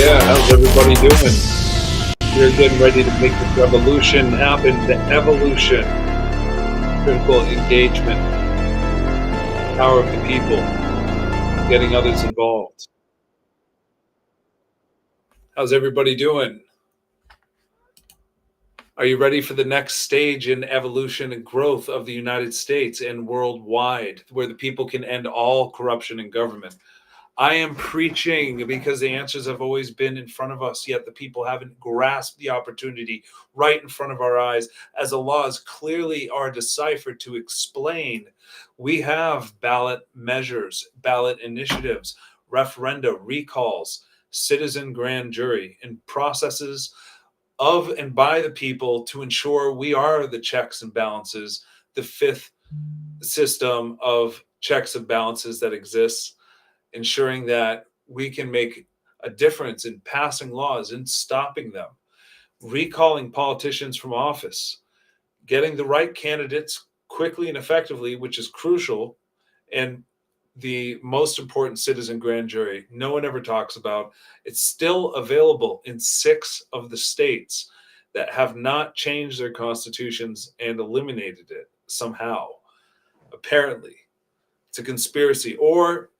Yeah, how's everybody doing? We're getting ready to make this revolution happen. The evolution, critical engagement, power of the people, getting others involved. How's everybody doing? Are you ready for the next stage in evolution and growth of the United States and worldwide, where the people can end all corruption in government? I am preaching because the answers have always been in front of us, yet the people haven't grasped the opportunity right in front of our eyes as the laws clearly are deciphered to explain. We have ballot measures, ballot initiatives, referenda, recalls, citizen grand jury, and processes of and by the people to ensure we are the checks and balances, the fifth system of checks and balances that exists, ensuring that we can make a difference in passing laws and stopping them, recalling politicians from office, getting the right candidates quickly and effectively, which is crucial, and the most important citizen grand jury no one ever talks about. It's still available in 6 of the states that have not changed their constitutions and eliminated it somehow. Apparently, it's a conspiracy, or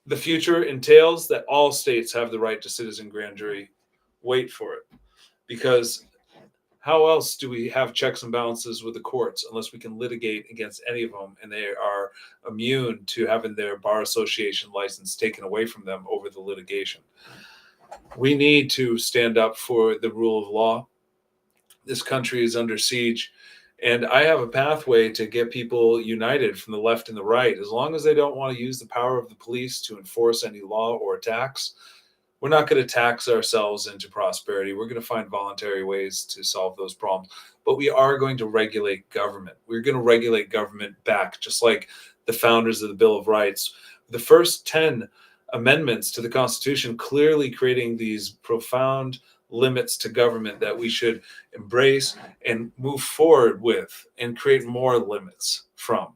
the future entails that all states have the right to citizen grand jury. Wait for it. Because how else do we have checks and balances with the courts unless we can litigate against any of them and they are immune to having their bar association license taken away from them over the litigation? We need to stand up for the rule of law. This country is under siege. And I have a pathway to get people united from the left and the right. As long as they don't want to use the power of the police to enforce any law or tax, we're not going to tax ourselves into prosperity. We're going to find voluntary ways to solve those problems. But we are going to regulate government. We're going to regulate government back, just like the founders of the Bill of Rights. The first 10 amendments to the Constitution clearly creating these profound limits to government that we should embrace and move forward with and create more limits from.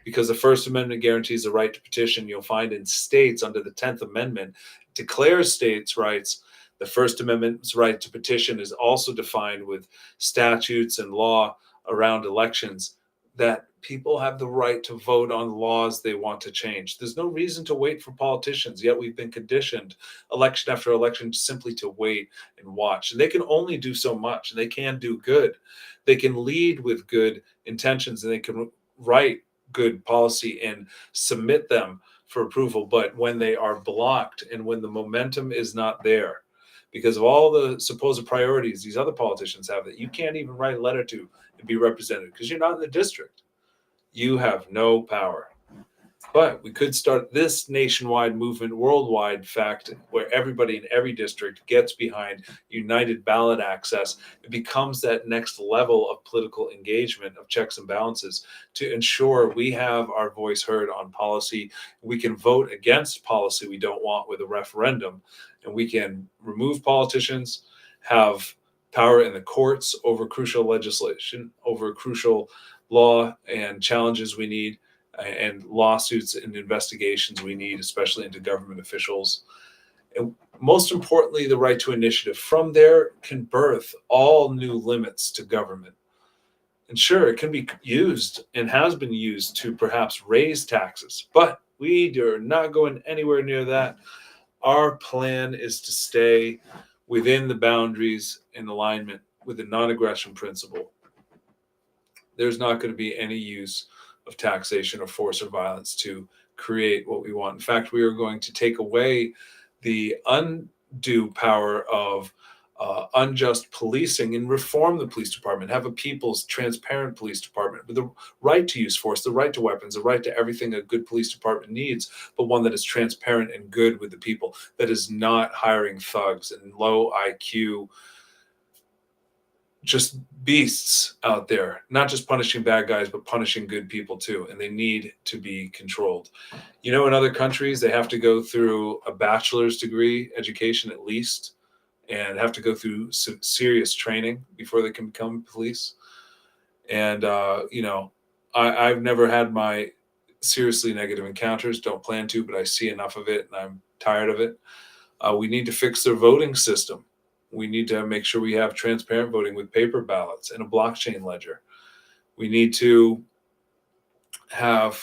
Because the First Amendment guarantees the right to petition. You'll find in states under the 10th Amendment declares states' rights. The First Amendment's right to petition is also defined with statutes and law around elections that people have the right to vote on laws they want to change. There's no reason to wait for politicians, yet we've been conditioned election after election simply to wait and watch. And they can only do so much, and they can do good. They can lead with good intentions, and they can write good policy and submit them for approval. But when they are blocked and when the momentum is not there, because of all the supposed priorities these other politicians have that you can't even write a letter to and be represented because you're not in the district, you have no power. But we could start this nationwide movement, worldwide fact, where everybody in every district gets behind united ballot access. It becomes that next level of political engagement, of checks and balances, to ensure we have our voice heard on policy. We can vote against policy we don't want with a referendum, and we can remove politicians, have power in the courts over crucial legislation, over crucial law and challenges we need, and lawsuits and investigations we need, especially into government officials. And most importantly, the right to initiative. From there can birth all new limits to government. And sure, it can be used and has been used to perhaps raise taxes, but we are not going anywhere near that. Our plan is to stay within the boundaries in alignment with the non-aggression principle. There's not going to be any use of taxation or force or violence to create what we want. In fact, we are going to take away the undue power of unjust policing and reform the police department, have a people's transparent police department with the right to use force, the right to weapons, the right to everything a good police department needs, but one that is transparent and good with the people, that is not hiring thugs and low IQ, just beasts out there, not just punishing bad guys, but punishing good people too. And they need to be controlled. You know, in other countries, they have to go through a bachelor's degree education at least, and have to go through serious training before they can become police. And, I've never had my seriously negative encounters, don't plan to, but I see enough of it and I'm tired of it. We need to fix their voting system. We need to make sure we have transparent voting with paper ballots and a blockchain ledger. We need to have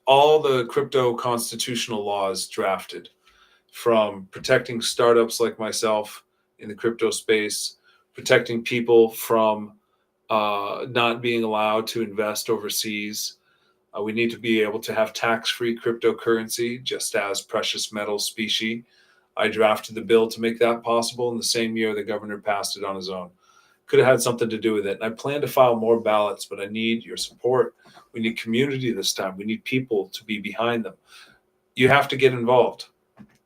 all the crypto constitutional laws drafted, from protecting startups like myself in the crypto space, protecting people from not being allowed to invest overseas. We need to be able to have tax-free cryptocurrency, just as precious metal specie. I drafted the bill to make that possible in the same year the governor passed it on his own. Could have had something to do with it. And I plan to file more ballots, but I need your support. We need community this time. We need people to be behind them. You have to get involved.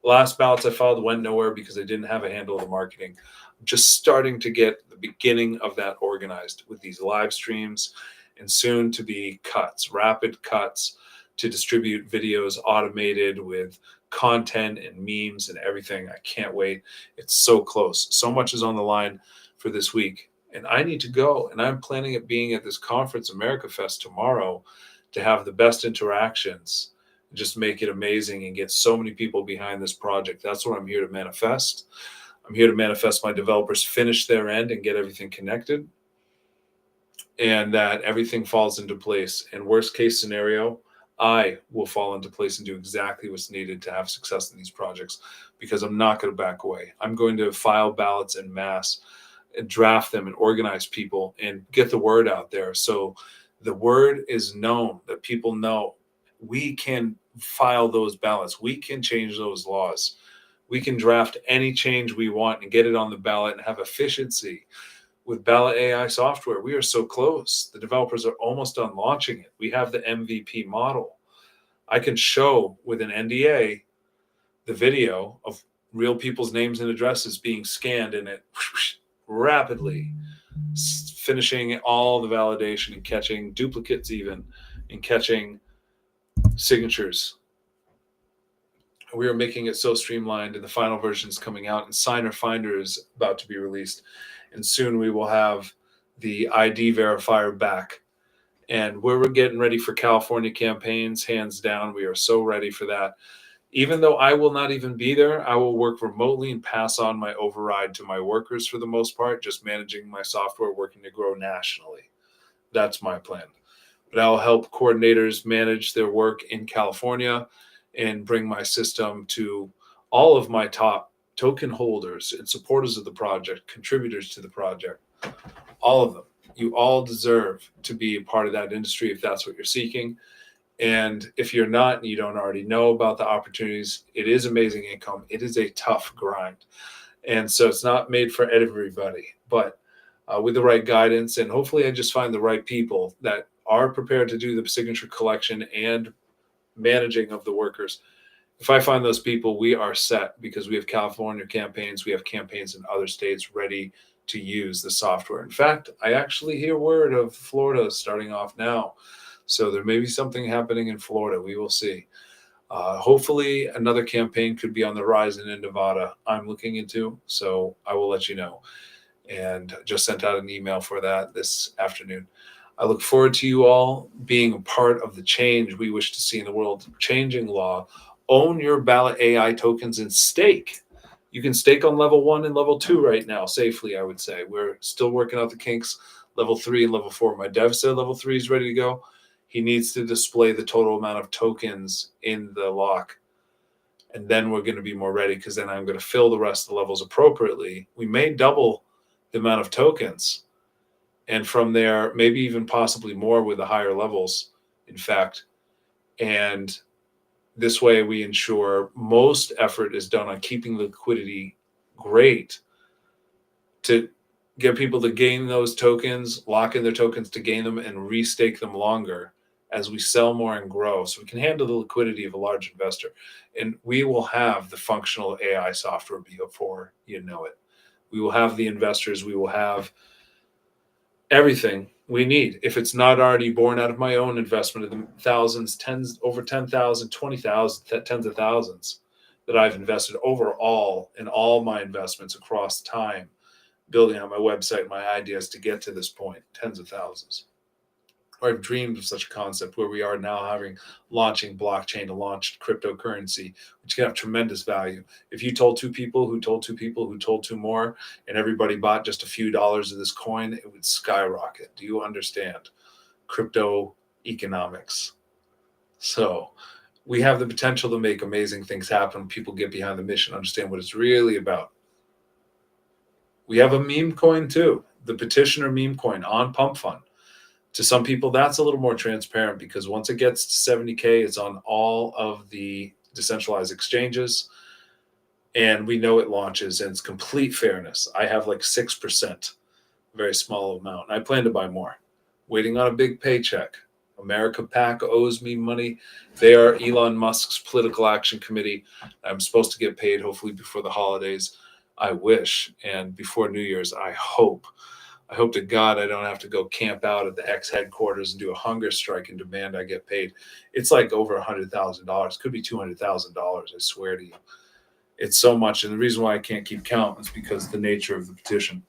Last ballots I filed went nowhere because I didn't have a handle of the marketing. I'm just starting to get the beginning of that organized with these live streams and soon to be cuts, rapid cuts to distribute videos automated with content and memes and everything. I can't wait. It's so close. So much is on the line for this week. And I need to go. And I'm planning at being at this conference, America Fest, tomorrow to have the best interactions, just make it amazing and get so many people behind this project. That's what I'm here to manifest. I'm here to manifest my developers finish their end and get everything connected, and that everything falls into place. And worst case scenario, I will fall into place and do exactly what's needed to have success in these projects, because I'm not going to back away. I'm going to file ballots en masse and draft them and organize people and get the word out there. So the word is known, that people know we can file those ballots. We can change those laws. We can draft any change we want and get it on the ballot and have efficiency. With Ballot AI software, we are so close. The developers are almost done launching it. We have the MVP model. I can show with an NDA the video of real people's names and addresses being scanned, and it rapidly finishing all the validation and catching duplicates even, and catching signatures. We are making it so streamlined, and the final version is coming out, and Signer Finder is about to be released. And soon we will have the ID verifier back. And we're getting ready for California campaigns, hands down. We are so ready for that. Even though I will not even be there, I will work remotely and pass on my override to my workers for the most part, just managing my software, working to grow nationally. That's my plan. But I'll help coordinators manage their work in California and bring my system to all of my top token holders and supporters of the project, contributors to the project, all of them. You all deserve to be a part of that industry if that's what you're seeking. And if you're not and you don't already know about the opportunities, it is amazing income. It is a tough grind. And so it's not made for everybody, but with the right guidance, and hopefully I just find the right people that are prepared to do the signature collection and managing of the workers. If I find those people, we are set, because we have California campaigns, we have campaigns in other states ready to use the software. In fact, I actually hear word of Florida starting off now. So there may be something happening in Florida. We will see. Hopefully another campaign could be on the horizon in Nevada I'm looking into. So I will let you know. And just sent out an email for that this afternoon. I look forward to you all being a part of the change we wish to see in the world. Changing law. Own your Ballot AI tokens and stake. You can stake on level 1 and level 2 right now safely, I would say. We're still working out the kinks. Level 3 and level 4. My dev said level 3 is ready to go. He needs to display the total amount of tokens in the lock. And then we're going to be more ready, because then I'm going to fill the rest of the levels appropriately. We may double the amount of tokens. And from there, maybe even possibly more with the higher levels, in fact. And this way we ensure most effort is done on keeping liquidity great to get people to gain those tokens, lock in their tokens to gain them, and restake them longer as we sell more and grow, so we can handle the liquidity of a large investor. And we will have the functional AI software before you know it. We will have the investors. We will have everything we need. If it's not already born out of my own investment of the thousands, tens, over 10,000, 20,000, tens of thousands that I've invested overall in all my investments across time, building out my website, my ideas to get to this point, tens of thousands. or I've dreamed of such a concept where we are now having launching blockchain to launch cryptocurrency, which can have tremendous value. If you told two people who told two people who told two more, and everybody bought just a few dollars of this coin, it would skyrocket. Do you understand crypto economics? So we have the potential to make amazing things happen. People get behind the mission, understand what it's really about. We have a meme coin too, the petitioner meme coin on Pump Fund. To some people, that's a little more transparent because once it gets to 70K, it's on all of the decentralized exchanges. And we know it launches and it's complete fairness. I have like 6%, very small amount. And I plan to buy more. Waiting on a big paycheck. America PAC owes me money. They are Elon Musk's political action committee. I'm supposed to get paid hopefully before the holidays. I wish. And before New Year's, I hope. I hope to God I don't have to go camp out at the X headquarters and do a hunger strike and demand I get paid. It's like over $100,000. Could be $200,000. I swear to you. It's so much. And the reason why I can't keep count is because the nature of the petition.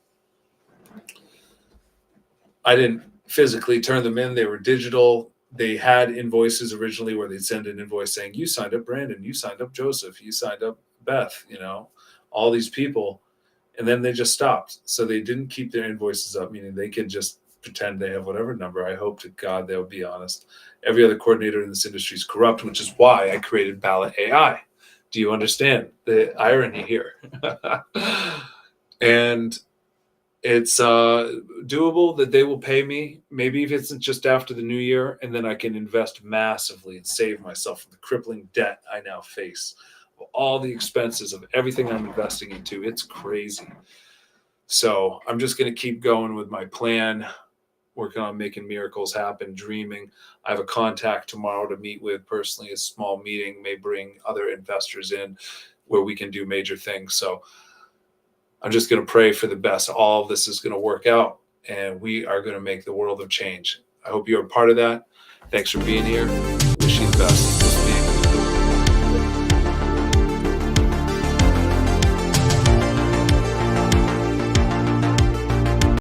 I didn't physically turn them in. They were digital. They had invoices originally where they'd send an invoice saying, you signed up Brandon, you signed up Joseph, you signed up Beth, all these people. And then they just stopped. So they didn't keep their invoices up, meaning they could just pretend they have whatever number. I hope to God they'll be honest. Every other coordinator in this industry is corrupt, which is why I created Ballot AI. Do you understand the irony here? And it's doable that they will pay me, maybe if it's just after the new year, and then I can invest massively and save myself from the crippling debt I now face. All the expenses of everything I'm investing into, it's crazy. So I'm just going to keep going with my plan, working on making miracles happen, dreaming. I have a contact tomorrow to meet with personally, a small meeting, may bring other investors in where we can do major things. So I'm just going to pray for the best. All of this is going to work out and we are going to make the world of change. I hope you're a part of that. Thanks for being here. Wish you the best.